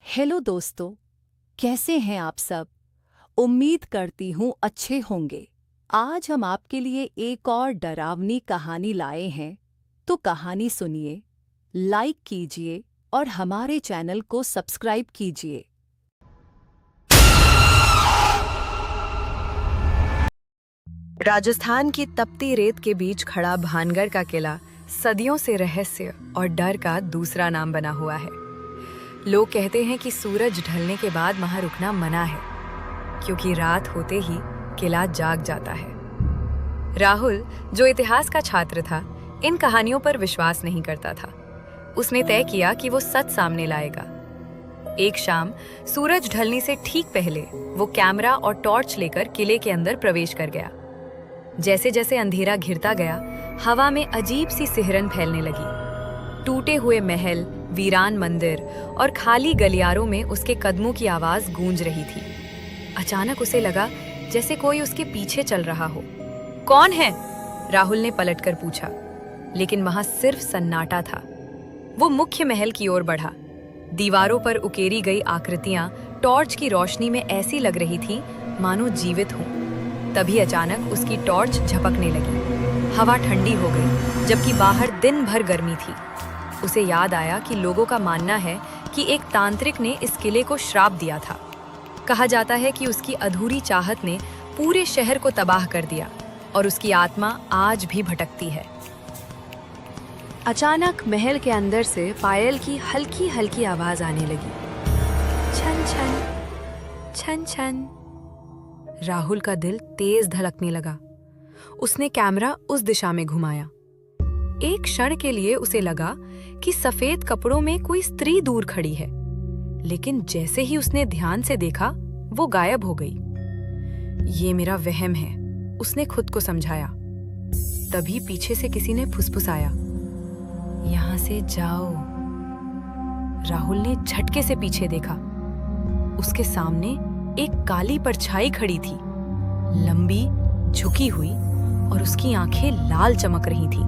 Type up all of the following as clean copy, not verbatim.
Hello दोस्तों, कैसे हैं आप सब। उम्मीद करती हूँ अच्छे होंगे। आज हम आपके लिए एक और डरावनी कहानी लाए हैं, तो कहानी सुनिए, लाइक कीजिए और हमारे चैनल को सब्सक्राइब कीजिए। राजस्थान की तपती रेत के बीच खड़ा भानगढ़ का किला सदियों से रहस्य और डर का दूसरा नाम बना हुआ है। लोग कहते हैं कि सूरज ढलने के बाद वहां रुकना मना है, क्योंकि रात होते ही किला जाग जाता है। राहुल, जो इतिहास का छात्र था, इन कहानियों पर विश्वास नहीं करता था। उसने तय किया कि वो सच सामने लाएगा। एक शाम सूरज ढलने से ठीक पहले वो कैमरा और टॉर्च लेकर किले के अंदर प्रवेश कर गया। जैसे जैसे अंधेरा घिरता गया, हवा में अजीब सी सिहरन फैलने लगी। टूटे हुए महल, वीरान मंदिर और खाली गलियारों में उसके कदमों की आवाज गूंज रही थी। अचानक उसे लगा जैसे कोई उसके पीछे चल रहा हो। कौन है? राहुल ने पलटकर पूछा, लेकिन वहां सिर्फ सन्नाटा था। वो मुख्य महल की ओर बढ़ा। दीवारों पर उकेरी गई आकृतियां टॉर्च की रोशनी में ऐसी लग रही थी मानो जीवित हों। तभी अचानक उसकी टॉर्च झपकने लगी। हवा ठंडी हो गई, जबकि बाहर दिन भर गर्मी थी। उसे याद आया कि लोगों का मानना है कि एक तांत्रिक ने इस किले को श्राप दिया था। कहा जाता है कि उसकी अधूरी चाहत ने पूरे शहर को तबाह कर दिया और उसकी आत्मा आज भी भटकती है। अचानक महल के अंदर से पायल की हल्की हल्की आवाज आने लगी। छन छन, छन छन। राहुल का दिल तेज धड़कने लगा। उसने कैमरा उस दिशा में घुमाया। एक क्षण के लिए उसे लगा कि सफेद कपड़ों में कोई स्त्री दूर खड़ी है, लेकिन जैसे ही उसने ध्यान से देखा, वो गायब हो गई। ये मेरा वहम है, उसने खुद को समझाया। तभी पीछे से किसी ने फुसफुसाया, यहां से जाओ। राहुल ने झटके से पीछे देखा। उसके सामने एक काली परछाई खड़ी थी, लंबी, झुकी हुई, और उसकी आंखें लाल चमक रही थी।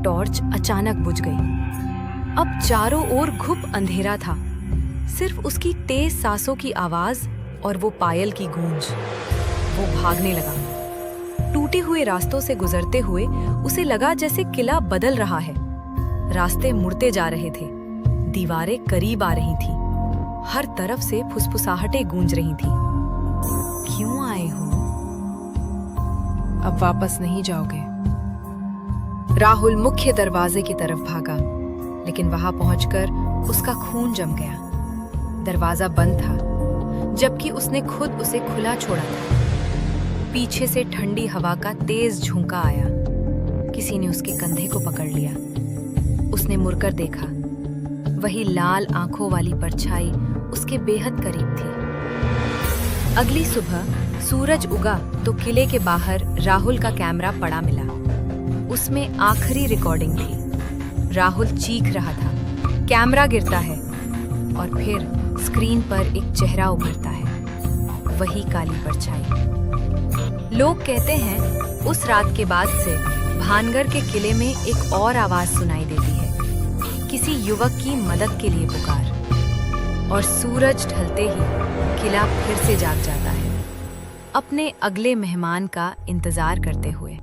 टॉर्च अचानक बुझ गई। अब चारों ओर घुप अंधेरा था, सिर्फ उसकी तेज सांसों की आवाज और वो पायल की गूंज। वो भागने लगा। टूटे हुए रास्तों से गुजरते हुए उसे लगा जैसे किला बदल रहा है। रास्ते मुड़ते जा रहे थे, दीवारें करीब आ रही थी, हर तरफ से फुसफुसाहटें गूंज रही थी। क्यों आए हो? अब वापस नहीं जाओगे। राहुल मुख्य दरवाजे की तरफ भागा, लेकिन वहां पहुंचकर उसका खून जम गया। दरवाजा बंद था, जबकि उसने खुद उसे खुला छोड़ा था। पीछे से ठंडी हवा का तेज झोंका आया। किसी ने उसके कंधे को पकड़ लिया। उसने मुड़कर देखा। वही लाल आंखों वाली परछाई उसके बेहद करीब थी। अगली सुबह सूरज उगा तो किले के बाहर राहुल का कैमरा पड़ा मिला। उसमें आखिरी रिकॉर्डिंग थी। राहुल चीख रहा था, कैमरा गिरता है, और फिर स्क्रीन पर एक चेहरा उभरता है, वही काली परछाई। लोग कहते हैं उस रात के बाद से भानगढ़ के किले में एक और आवाज सुनाई देती है, किसी युवक की मदद के लिए पुकार। और सूरज ढलते ही किला फिर से जाग जाता है, अपने अगले मेहमान का इंतजार करते हुए।